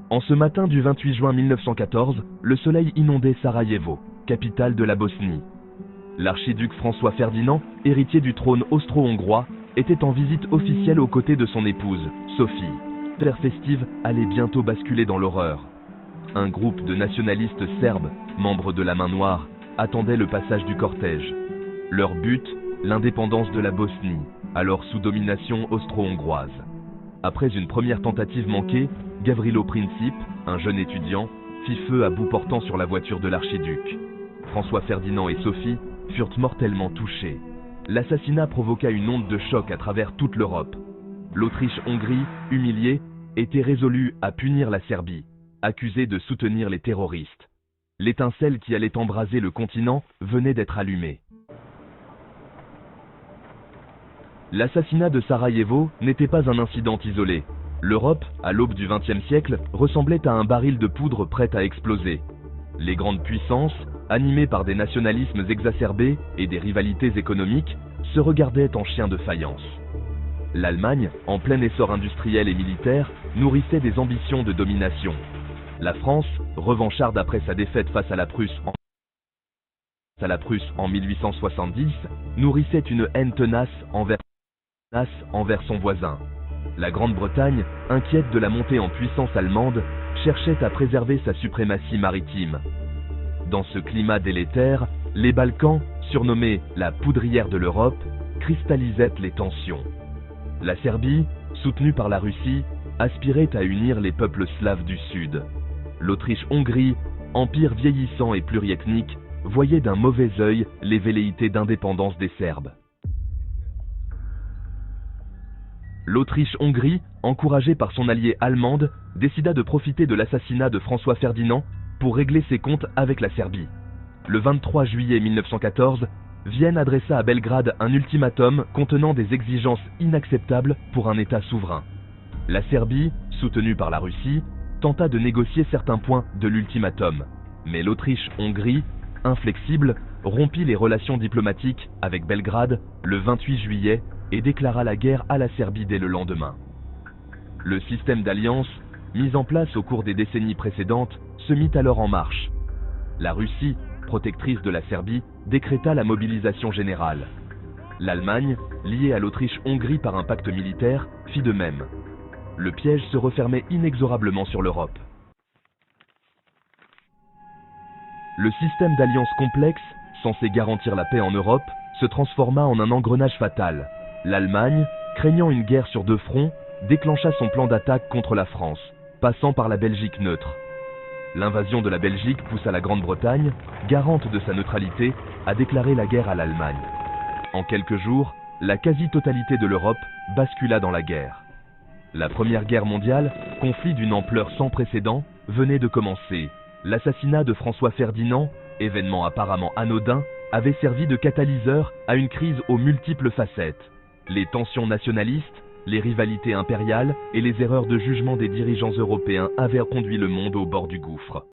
En ce matin du 28 juin 1914, le soleil inondait Sarajevo, capitale de la Bosnie. L'archiduc François Ferdinand, héritier du trône austro-hongrois, était en visite officielle aux côtés de son épouse, Sophie. L'ère festive allait bientôt basculer dans l'horreur. Un groupe de nationalistes serbes, membres de la Main Noire, attendait le passage du cortège. Leur but, l'indépendance de la Bosnie, alors sous domination austro-hongroise. Après une première tentative manquée, Gavrilo Princip, un jeune étudiant, fit feu à bout portant sur la voiture de l'archiduc. François Ferdinand et Sophie furent mortellement touchés. L'assassinat provoqua une onde de choc à travers toute l'Europe. L'Autriche-Hongrie, humiliée, était résolue à punir la Serbie, accusée de soutenir les terroristes. L'étincelle qui allait embraser le continent venait d'être allumée. L'assassinat de Sarajevo n'était pas un incident isolé. L'Europe, à l'aube du XXe siècle, ressemblait à un baril de poudre prêt à exploser. Les grandes puissances, animées par des nationalismes exacerbés et des rivalités économiques, se regardaient en chiens de faïence. L'Allemagne, en plein essor industriel et militaire, nourrissait des ambitions de domination. La France, revancharde après sa défaite face à la Prusse en 1870, nourrissait une haine tenace envers son voisin. La Grande-Bretagne, inquiète de la montée en puissance allemande, cherchait à préserver sa suprématie maritime. Dans ce climat délétère, les Balkans, surnommés la poudrière de l'Europe, cristallisaient les tensions. La Serbie, soutenue par la Russie, aspirait à unir les peuples slaves du Sud. L'Autriche-Hongrie, empire vieillissant et pluriethnique, voyait d'un mauvais œil les velléités d'indépendance des Serbes. L'Autriche-Hongrie, encouragée par son alliée allemande, décida de profiter de l'assassinat de François Ferdinand pour régler ses comptes avec la Serbie. Le 23 juillet 1914, Vienne adressa à Belgrade un ultimatum contenant des exigences inacceptables pour un État souverain. La Serbie, soutenue par la Russie, tenta de négocier certains points de l'ultimatum, mais l'Autriche-Hongrie, inflexible, rompit les relations diplomatiques avec Belgrade le 28 juillet et déclara la guerre à la Serbie dès le lendemain. Le système d'alliance, mis en place au cours des décennies précédentes, se mit alors en marche. La Russie, protectrice de la Serbie, décréta la mobilisation générale. L'Allemagne, liée à l'Autriche-Hongrie par un pacte militaire, fit de même. Le piège se refermait inexorablement sur l'Europe. Le système d'alliance complexe, censé garantir la paix en Europe, se transforma en un engrenage fatal. L'Allemagne, craignant une guerre sur deux fronts, déclencha son plan d'attaque contre la France, passant par la Belgique neutre. L'invasion de la Belgique poussa la Grande-Bretagne, garante de sa neutralité, à déclarer la guerre à l'Allemagne. En quelques jours, la quasi-totalité de l'Europe bascula dans la guerre. La Première Guerre mondiale, conflit d'une ampleur sans précédent, venait de commencer. L'assassinat de François Ferdinand, événement apparemment anodin, avait servi de catalyseur à une crise aux multiples facettes. Les tensions nationalistes, les rivalités impériales et les erreurs de jugement des dirigeants européens avaient conduit le monde au bord du gouffre.